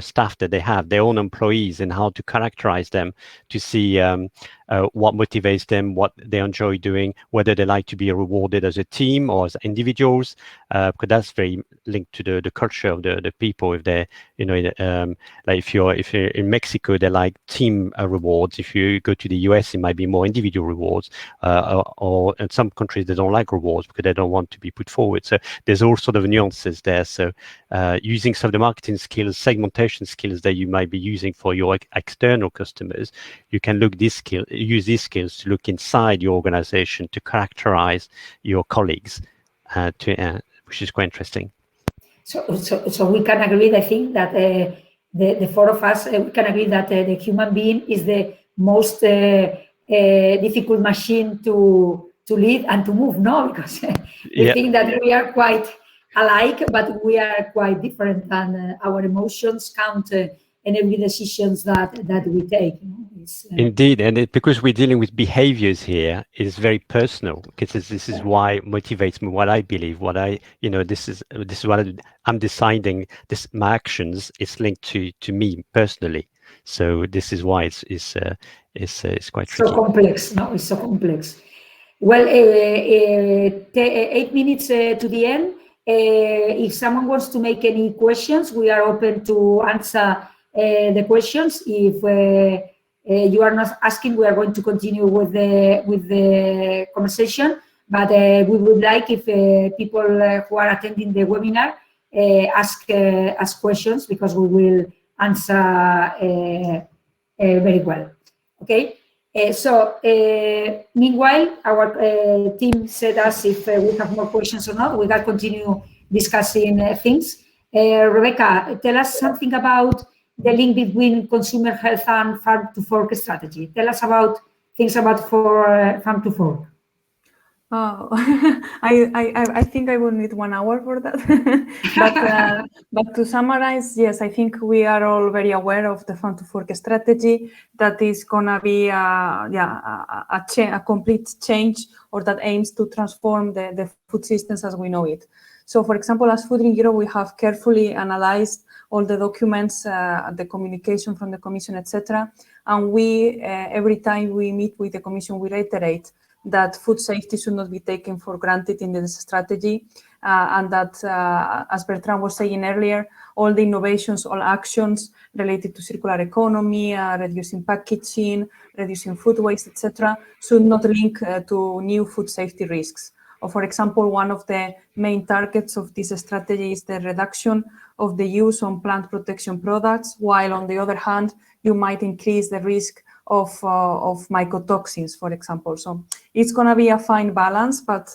staff that they have, their own employees, and how to characterize them to see what motivates them, what they enjoy doing, whether they like to be rewarded as a team or as individuals, because that's very linked to the culture of the people. If they're, like if you're in Mexico, they like team rewards. If you go to the US, it might be more individual rewards, or in some countries they don't like rewards because they don't want to be put forward. So there's all sort of nuances there. So using some of the marketing skills, segmentation skills that you might be using for your external customers, you can use these skills to look inside your organization to characterize your colleagues, which is quite interesting. So we can agree, I think, that the four of us we can agree that the human being is the most difficult machine to lead and to move. No, because we think that we are quite alike, but we are quite different, and our emotions count in every decisions that we take. Indeed, and because we're dealing with behaviors here, it is very personal, because this is why motivates me, what I believe, this is what I'm deciding. My actions is linked to me personally. So this is why it's quite tricky. So complex. No, it's so complex. Well, 8 minutes to the end. If someone wants to make any questions, we are open to answer the questions. If you are not asking, we are going to continue with the conversation. But we would like if people who are attending the webinar ask questions, because we will answer very well. Okay. So meanwhile, our team said us if we have more questions or not. We can continue discussing things. Rebecca, tell us something about the link between consumer health and farm-to-fork strategy. Tell us about things about farm-to-fork. Oh, I think I will need 1 hour for that. but to summarize, yes, I think we are all very aware of the farm-to-fork strategy that is gonna be a complete change, or that aims to transform the food systems as we know it. So, for example, as Food in Europe, we have carefully analyzed all the documents, the communication from the Commission, etc. And we, every time we meet with the Commission, we reiterate that food safety should not be taken for granted in this strategy, and that, as Bertrand was saying earlier, all the innovations, all actions related to circular economy, reducing packaging, reducing food waste, etc., should not link to new food safety risks. Or, for example, one of the main targets of this strategy is the reduction of the use on plant protection products, while on the other hand, you might increase the risk of mycotoxins, for example. So it's going to be a fine balance, but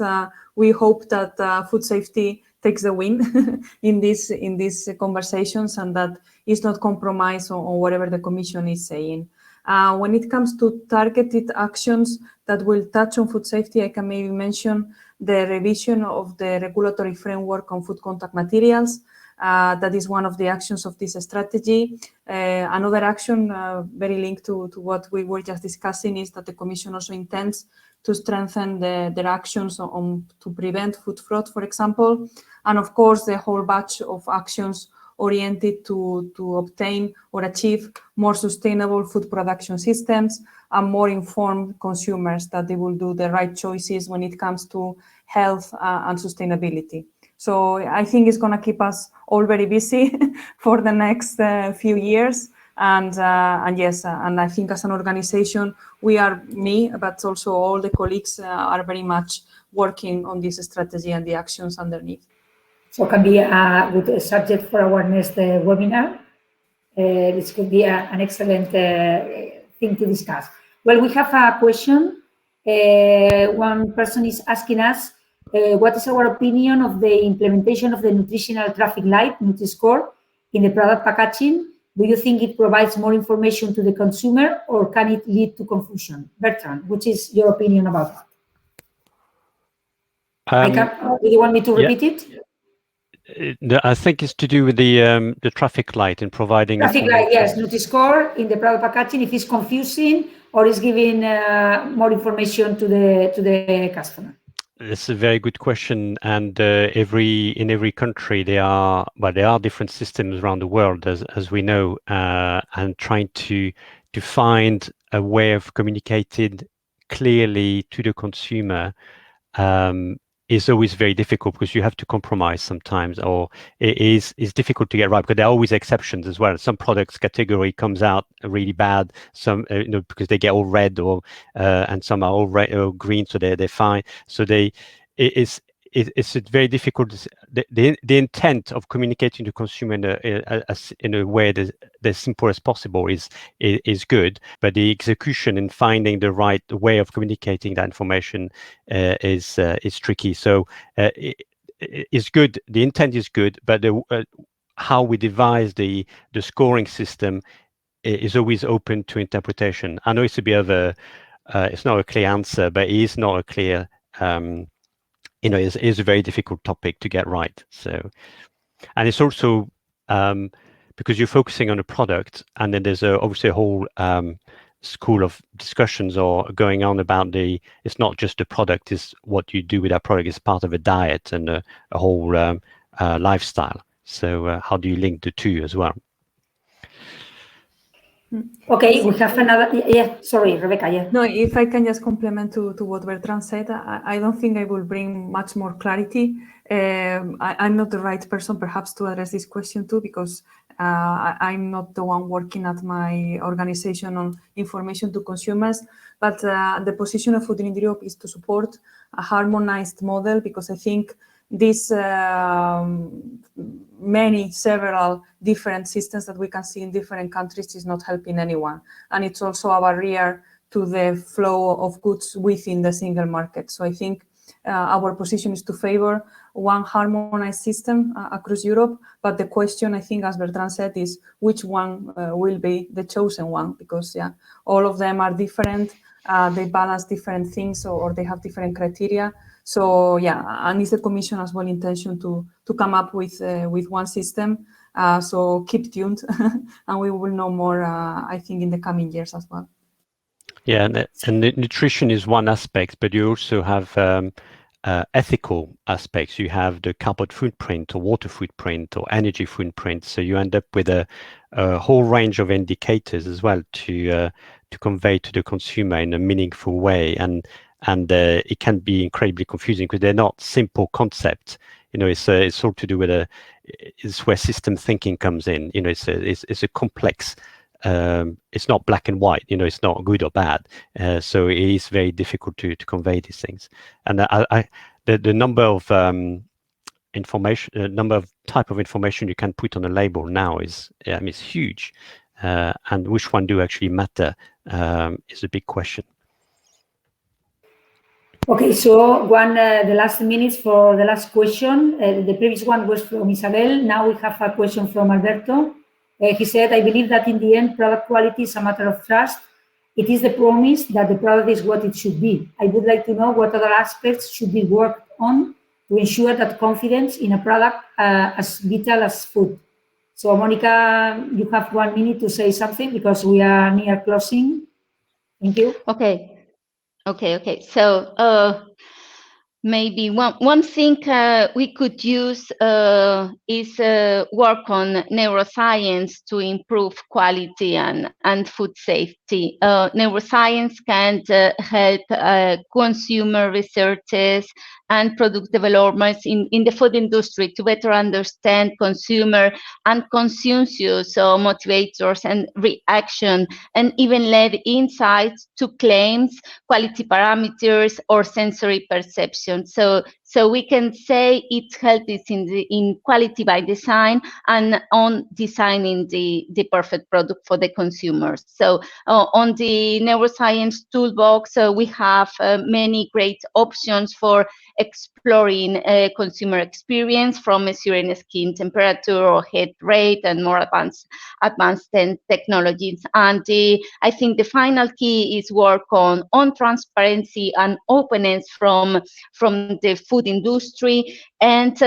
we hope that food safety takes the win in these conversations, and that is not compromised on whatever the Commission is saying. When it comes to targeted actions that will touch on food safety, I can maybe mention the revision of the regulatory framework on food contact materials. That is one of the actions of this strategy. Another action very linked to what we were just discussing is that the Commission also intends to strengthen their actions to prevent food fraud, for example. And of course, the whole batch of actions oriented to obtain or achieve more sustainable food production systems and more informed consumers, that they will do the right choices when it comes to health and sustainability. So I think it's going to keep us all very busy for the next few years. And yes, and I think as an organization, but also all the colleagues are very much working on this strategy and the actions underneath. So it can be a good subject for our next webinar. This could be an excellent thing to discuss. Well, we have a question. One person is asking us, what is our opinion of the implementation of the nutritional traffic light, Nutri-Score, in the product packaging? Do you think it provides more information to the consumer, or can it lead to confusion? Bertrand, what is your opinion about that? Do you want me to repeat it? I think it's to do with the traffic light and providing traffic light, yes, Nutri-Score in the product packaging, if it's confusing or is giving more information to the customer. That's a very good question, and in every country there are different systems around the world, as we know, and trying to find a way of communicating clearly to the consumer is always very difficult, because you have to compromise sometimes, or it is difficult to get right, because there are always exceptions as well. Some products category comes out really bad, some because they get all red, or and some are all red or green, so they're fine. So it's very difficult. The intent of communicating to consumer in a way that's as simple as possible is good, but the execution and finding the right way of communicating that information is tricky. So it's good. The intent is good, but how we devise the scoring system is always open to interpretation. I know it's a bit of it's not a clear answer, but it is not a clear. It's a very difficult topic to get right. So, and it's also because you're focusing on a product, and then there's obviously a whole school of discussions or going on about it's not just the product, it's what you do with that product. It's part of a diet and a whole lifestyle. So how do you link the two as well? Okay, we have another. Yeah, sorry, Rebecca. Yeah. No, if I can just complement to what Bertrand said, I don't think I will bring much more clarity. I'm not the right person, perhaps, to address this question too, because I'm not the one working at my organization on information to consumers. But the position of Food in Europe is to support a harmonized model, because I think these several different systems that we can see in different countries is not helping anyone, and it's also a barrier to the flow of goods within the single market. So I think our position is to favor one harmonized system across Europe, but the question, I think, as Bertrand said, is which one will be the chosen one, because all of them are different, they balance different things, or they have different criteria. So and it's the Commission as well intention to come up with one system. So keep tuned, and we will know more, I think, in the coming years as well. Yeah, and nutrition is one aspect, but you also have ethical aspects. You have the carbon footprint, or water footprint, or energy footprint. So you end up with a whole range of indicators as well to convey to the consumer in a meaningful way, and it can be incredibly confusing because they're not simple concepts. It's all to do with it's where system thinking comes in. It's a complex. It's not black and white. It's not good or bad. So it is very difficult to convey these things. And the number of type of information you can put on a label now is it's huge. And which one do actually matter is a big question. Okay, so the last minutes for the last question. The previous one was from Isabel. Now we have a question from Alberto. He said, I believe that in the end, product quality is a matter of trust. It is the promise that the product is what it should be. I would like to know what other aspects should be worked on to ensure that confidence in a product as vital as food. So, Monica, you have 1 minute to say something because we are near closing. Thank you. Okay. So maybe one thing we could use is work on neuroscience to improve quality and food safety. Neuroscience can help consumer researchers and product developers in the food industry to better understand consumer and consensus motivators and reaction, and even lead insights to claims, quality parameters, or sensory perception. So So we can say its help is in quality by design and on designing the perfect product for the consumers. So on the neuroscience toolbox, we have many great options for exploring consumer experience, from measuring skin temperature or heart rate and more advanced technologies. And I think the final key is work on transparency and openness from the food industry, and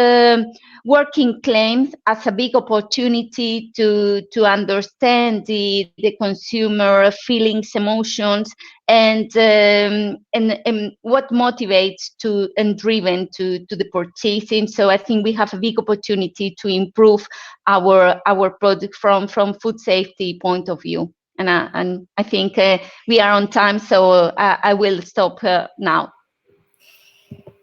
working claims as a big opportunity to understand the consumer feelings, emotions, and what motivates and driven to the purchasing. So I think we have a big opportunity to improve our product from food safety point of view. And I think we are on time, so I will stop now.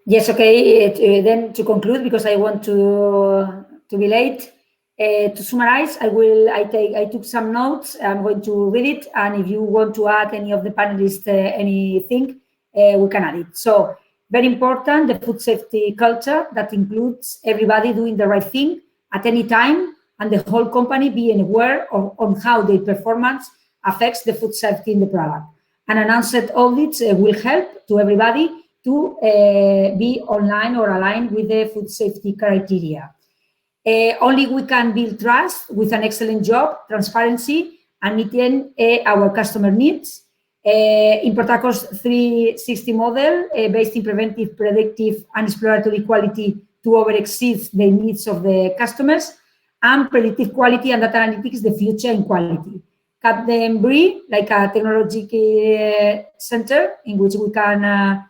Yes, okay. Then to conclude, because I want to be late. To summarize, I took some notes. I'm going to read it, and if you want to add any of the panelists anything, we can add it. So, very important, the food safety culture that includes everybody doing the right thing at any time, and the whole company being aware on how their performance affects the food safety in the product. And announced audits will help to everybody to be online or aligned with the food safety criteria. Only we can build trust with an excellent job, transparency, and meeting our customer needs. In Protacor's 360 model, based in preventive, predictive, and exploratory quality to over-exceed the needs of the customers, and predictive quality and data analytics, the future in quality. Cadbury, like a technology center in which we can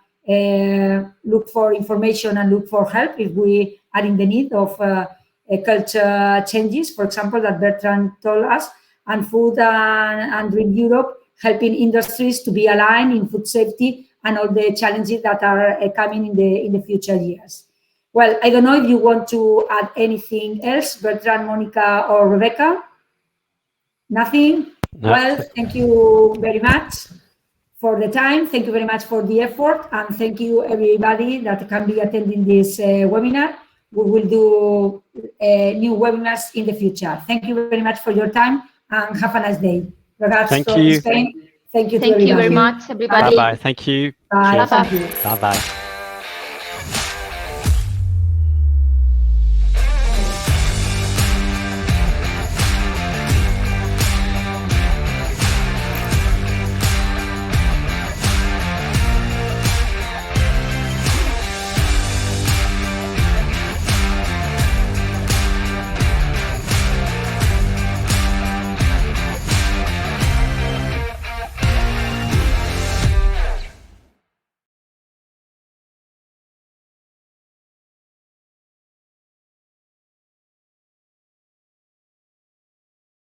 look for information and look for help if we are in the need of culture changes, for example, that Bertrand told us, and Food and Drink Europe, helping industries to be aligned in food safety and all the challenges that are coming in the future years. Well, I don't know if you want to add anything else, Bertrand, Monica, or Rebecca. Nothing? No. Well, thank you very much for the time. Thank you very much for the effort, and thank you everybody that can be attending this webinar. We will do new webinars in the future. Thank you very much for your time, and have a nice day. Regards from Spain. Thank you to everybody. Thank you very much, everybody. Bye-bye. Thank you. Bye. Bye-bye.